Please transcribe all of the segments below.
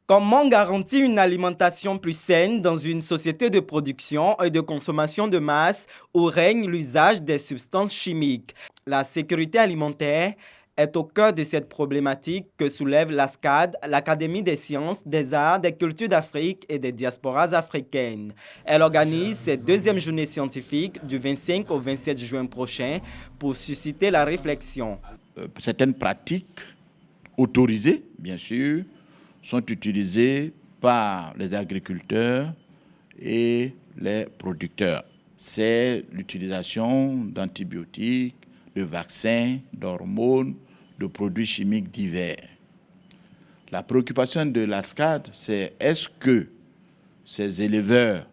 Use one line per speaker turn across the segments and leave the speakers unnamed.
Comment garantir une alimentation plus saine dans une société de production et de consommation de masse où règne l'usage des substances chimiques? La sécurité alimentaire est au cœur de cette problématique que soulève l'ASCAD, l'Académie des sciences, des arts, des cultures d'Afrique et des diasporas africaines. Elle organise cette deuxième journée scientifique du 25 au 27 juin prochain pour susciter la réflexion.
Certaines pratiques autorisées, bien sûr, sont utilisées par les agriculteurs et les producteurs. C'est l'utilisation d'antibiotiques, de vaccins, d'hormones, de produits chimiques divers. La préoccupation de l'ASCAD, c'est est-ce que ces éleveurs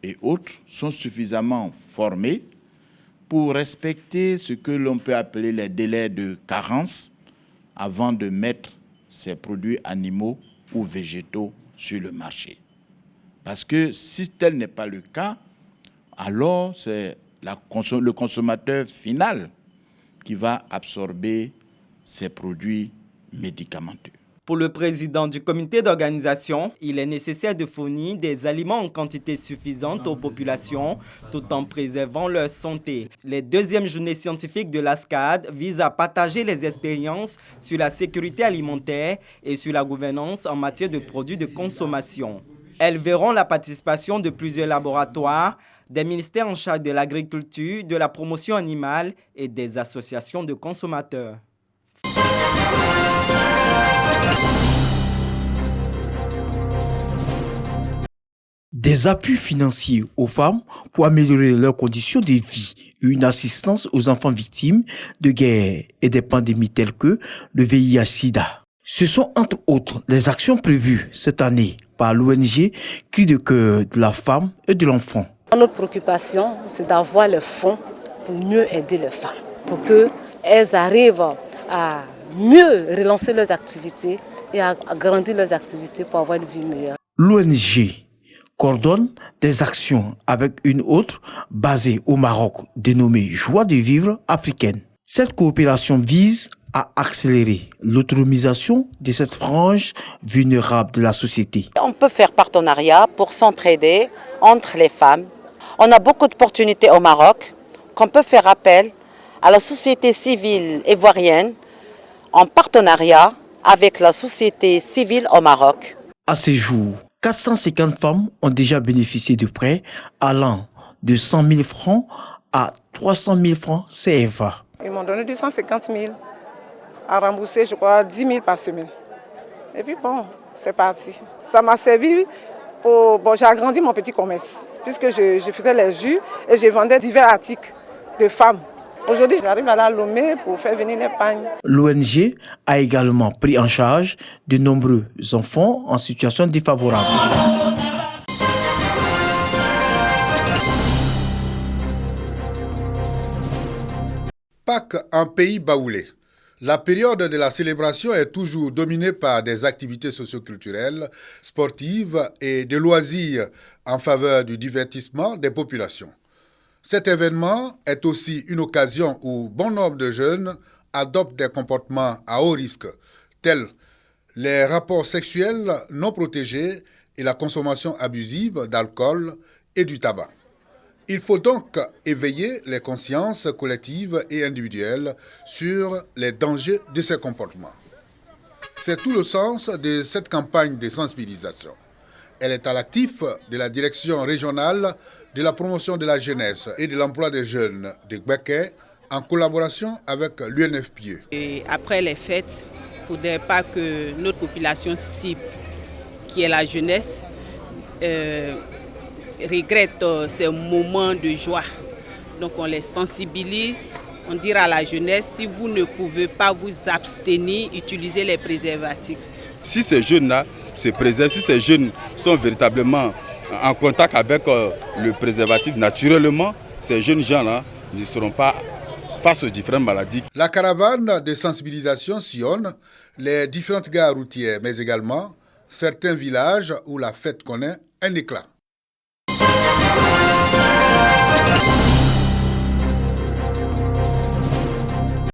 et autres sont suffisamment formés pour respecter ce que l'on peut appeler les délais de carence avant de mettre ces produits animaux ou végétaux sur le marché. Parce que si tel n'est pas le cas, alors c'est le consommateur final qui va absorber ces produits médicamenteux.
Pour le président du comité d'organisation, il est nécessaire de fournir des aliments en quantité suffisante aux populations tout en préservant leur santé. Les deuxièmes journées scientifiques de l'ASCAD visent à partager les expériences sur la sécurité alimentaire et sur la gouvernance en matière de produits de consommation. Elles verront la participation de plusieurs laboratoires, des ministères en charge de l'agriculture, de la promotion animale et des associations de consommateurs.
Des appuis financiers aux femmes pour améliorer leurs conditions de vie, une assistance aux enfants victimes de guerre et des pandémies telles que le VIH-Sida. Ce sont entre autres les actions prévues cette année par l'ONG Cris de cœur de la femme et de l'enfant.
Notre préoccupation, c'est d'avoir le fonds pour mieux aider les femmes, pour qu'elles arrivent à mieux relancer leurs activités et à agrandir leurs activités pour avoir une vie meilleure.
L'ONG coordonne des actions avec une autre basée au Maroc dénommée Joie de vivre africaine. Cette coopération vise à accélérer l'autonomisation de cette frange vulnérable de la société.
On peut faire partenariat pour s'entraider entre les femmes. On a beaucoup d'opportunités au Maroc qu'on peut faire appel à la société civile ivoirienne en partenariat avec la société civile au Maroc.
À ce jour, 450 femmes ont déjà bénéficié de prêts allant de 100 000 francs à 300 000 francs CFA.
Ils m'ont donné 250 000 à rembourser, je crois, 10 000 par semaine. Et puis bon, c'est parti. Ça m'a servi pour... Bon, j'ai agrandi mon petit commerce, puisque je faisais les jus et je vendais divers articles de femmes. Aujourd'hui, j'arrive à la Lomé pour faire venir les pagnes.
L'ONG a également pris en charge de nombreux enfants en situation défavorable.
Pâques, un pays baoulé. La période de la célébration est toujours dominée par des activités socioculturelles, sportives et de loisirs en faveur du divertissement des populations. Cet événement est aussi une occasion où bon nombre de jeunes adoptent des comportements à haut risque, tels les rapports sexuels non protégés et la consommation abusive d'alcool et du tabac. Il faut donc éveiller les consciences collectives et individuelles sur les dangers de ces comportements. C'est tout le sens de cette campagne de sensibilisation. Elle est à l'actif de la direction régionale de la promotion de la jeunesse et de l'emploi des jeunes de Gbeke en collaboration avec l'UNFPA.
Après les fêtes, il ne faudrait pas que notre population cible, qui est la jeunesse, regrette ces moments de joie. Donc on les sensibilise, on dit à la jeunesse, si vous ne pouvez pas vous abstenir, utilisez les préservatifs.
Si ces jeunes-là se préservent, si ces jeunes sont véritablement en contact avec le préservatif naturellement, ces jeunes gens-là ne seront pas face aux différentes maladies.
La caravane de sensibilisation sillonne les différentes gares routières, mais également certains villages où la fête connaît un éclat.